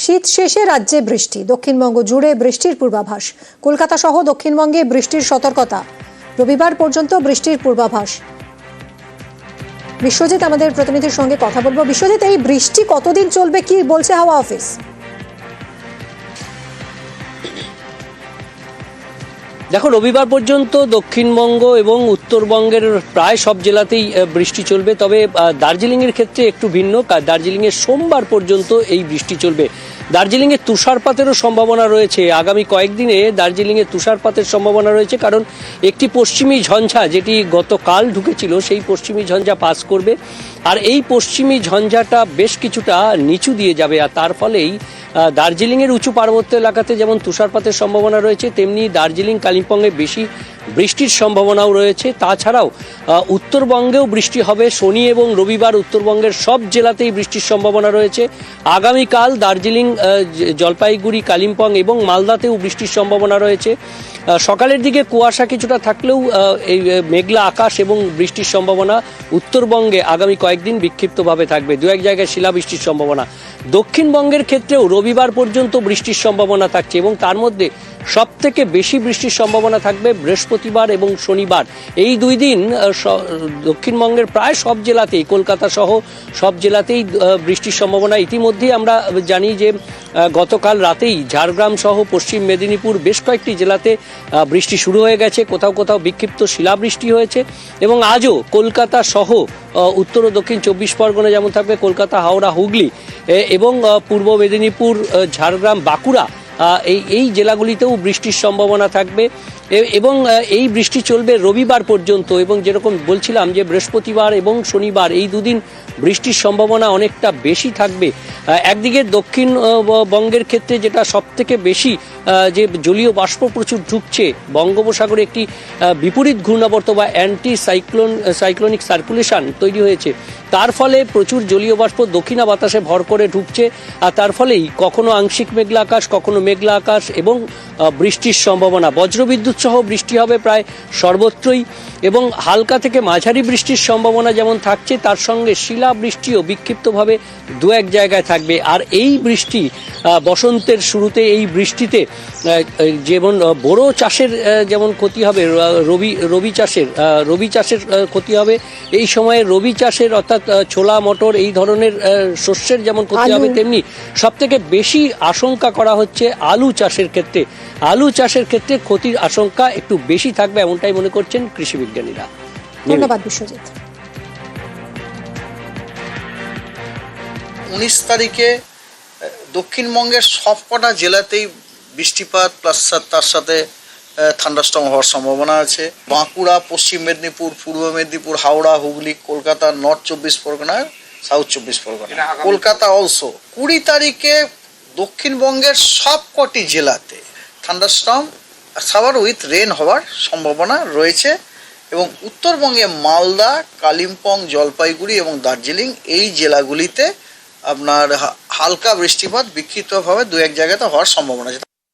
শীত শেষে রাজ্যে বৃষ্টি, দক্ষিণবঙ্গ জুড়ে বৃষ্টির পূর্বাভাস। কলকাতা সহ দক্ষিণবঙ্গে বৃষ্টির সতর্কতা, রবিবার পর্যন্ত বৃষ্টির পূর্বাভাস। বিশ্বজিৎ আমাদের প্রতিনিধির সঙ্গে কথা বলবো। বিশ্বজিৎ, এই বৃষ্টি কতদিন চলবে, কি বলছে হাওয়া অফিস? দেখো, রবিবার পর্যন্ত দক্ষিণবঙ্গ এবং উত্তরবঙ্গের প্রায় সব জেলাতেই বৃষ্টি চলবে, তবে দার্জিলিংয়ের ক্ষেত্রে একটু ভিন্ন। দার্জিলিংয়ে সোমবার পর্যন্ত এই বৃষ্টি চলবে। দার্জিলিংয়ে তুষারপাতেরও সম্ভাবনা রয়েছে। আগামী কয়েকদিনে দার্জিলিংয়ে তুষারপাতের সম্ভাবনা রয়েছে, কারণ একটি পশ্চিমী ঝঞ্ঝা যেটি গতকাল ঢুকেছিল সেই পশ্চিমী ঝঞ্ঝা পাস করবে, আর এই পশ্চিমী ঝঞ্ঝাটা বেশ কিছুটা নিচু দিয়ে যাবে, আর তার ফলেই দার্জিলিংয়ের উঁচু পার্বত্য এলাকাতে যেমন তুষারপাতের সম্ভাবনা রয়েছে, তেমনি দার্জিলিং কালিম্পংয়ে বেশি বৃষ্টির সম্ভাবনাও রয়েছে। তাছাড়াও উত্তরবঙ্গেও বৃষ্টি হবে। শনি এবং রবিবার উত্তরবঙ্গের সব জেলাতেই বৃষ্টির সম্ভাবনা রয়েছে। আগামীকাল দার্জিলিং, জলপাইগুড়ি, কালিম্পং এবং মালদাতেও বৃষ্টির সম্ভাবনা রয়েছে। সকালের দিকে কুয়াশা কিছুটা থাকলেও এই মেঘলা আকাশ এবং বৃষ্টির সম্ভাবনা উত্তরবঙ্গে আগামী কয়েকদিন বিক্ষিপ্তভাবে থাকবে। দু এক জায়গায় শিলাবৃষ্টির সম্ভাবনা। দক্ষিণবঙ্গের ক্ষেত্রেও রবিবার পর্যন্ত বৃষ্টির সম্ভাবনা থাকছে, এবং তার মধ্যে সবথেকে বেশি বৃষ্টির সম্ভাবনা থাকবে বৃহস্পতিবার এবং শনিবার। এই দুই দিন দক্ষিণবঙ্গের প্রায় সব জেলাতেই, কলকাতা সহ সব জেলাতেই বৃষ্টির সম্ভাবনা। ইতিমধ্যেই আমরা জানি যে গতকাল রাতেই ঝাড়গ্রাম সহ পশ্চিম মেদিনীপুর বেশ কয়েকটি জেলাতে বৃষ্টি শুরু হয়ে গেছে। কোথাও কোথাও বিক্ষিপ্ত শিলাবৃষ্টি হয়েছে, এবং আজও কলকাতা সহ উত্তর ও দক্ষিণ 24 পরগনা যেমন থাকবে, কলকাতা, হাওড়া, হুগলি এবং পূর্ব মেদিনীপুর, ঝাড়গ্রাম, বাঁকুড়া এই জেলাগুলিতেও বৃষ্টির সম্ভাবনা থাকবে, এবং এই বৃষ্টি চলবে রবিবার পর্যন্ত। এবং যেরকম বলছিলাম যে বৃহস্পতিবার এবং শনিবার এই দুদিন বৃষ্টির সম্ভাবনা অনেকটা বেশি থাকবে। একদিকে দক্ষিণবঙ্গের ক্ষেত্রে যেটা সবথেকে বেশি, যে জলীয় বাষ্প প্রচুর ঢুকছে, বঙ্গোপসাগরে একটি বিপরীত ঘূর্ণাবর্ত বা সাইক্লোনিক সার্কুলেশন তৈরি হয়েছে, তার ফলে প্রচুর জলীয় বাষ্প দক্ষিণা বাতাসে ভর করে ঢুকছে, আর তার ফলেই কখনো আংশিক মেঘলা আকাশ, কখনো মেঘলা আকাশ এবং বৃষ্টির সম্ভাবনা। বজ্রবিদ্যুৎ সহ বৃষ্টি হবে প্রায় সর্বত্রই, এবং হালকা থেকে মাঝারি বৃষ্টির সম্ভাবনা যেমন থাকছে, তার সঙ্গে শিলাবৃষ্টিও বিক্ষিপ্তভাবে দু এক জায়গায় থাকবে। আর এই বৃষ্টি বসন্তের শুরুতে, এই বৃষ্টিতে যেমন বোরো চাষের যেমন ক্ষতি হবে, রবি চাষের ক্ষতি হবে। এই সময়ে রবি চাষের অর্থাৎ ছোলা, মটর এই ধরনের শস্যের যেমন ক্ষতি হবে, তেমনি সব থেকে বেশি আশঙ্কা করা হচ্ছে আলু চাষের ক্ষেত্রে। আলু চাষের ক্ষেত্রে ক্ষতির আশঙ্কা একটু বেশি থাকবে, এমনটাই মনে করছেন কৃষি বিজ্ঞানীরা। ধন্যবাদ বিশ্বজিৎ। 19 তারিখে দক্ষিণবঙ্গের সবকটা জেলাতেই বৃষ্টিপাত প্লাস তার সাথে থান্ডারস্টর্ম হওয়ার সম্ভাবনা আছে। বাঁকুড়া, পশ্চিম মেদিনীপুর, পূর্ব Medinipur, Howrah, Hooghly, Kolkata, north 24 Pargana, south 24 Pargana, Kolkata also. 20 তারিখে দক্ষিণবঙ্গের সবকটি জেলাতে থান্ডারস্টর্ম শাওয়ার উইথ রেন হওয়ার সম্ভাবনা রয়েছে, এবং উত্তরবঙ্গে মালদা, কালিম্পং, জলপাইগুড়ি এবং দার্জিলিং এই জেলাগুলিতে আপনার হালকা বৃষ্টিপাত বিক্ষিপ্তভাবে দু এক জায়গাতে হওয়ার সম্ভাবনা আছে।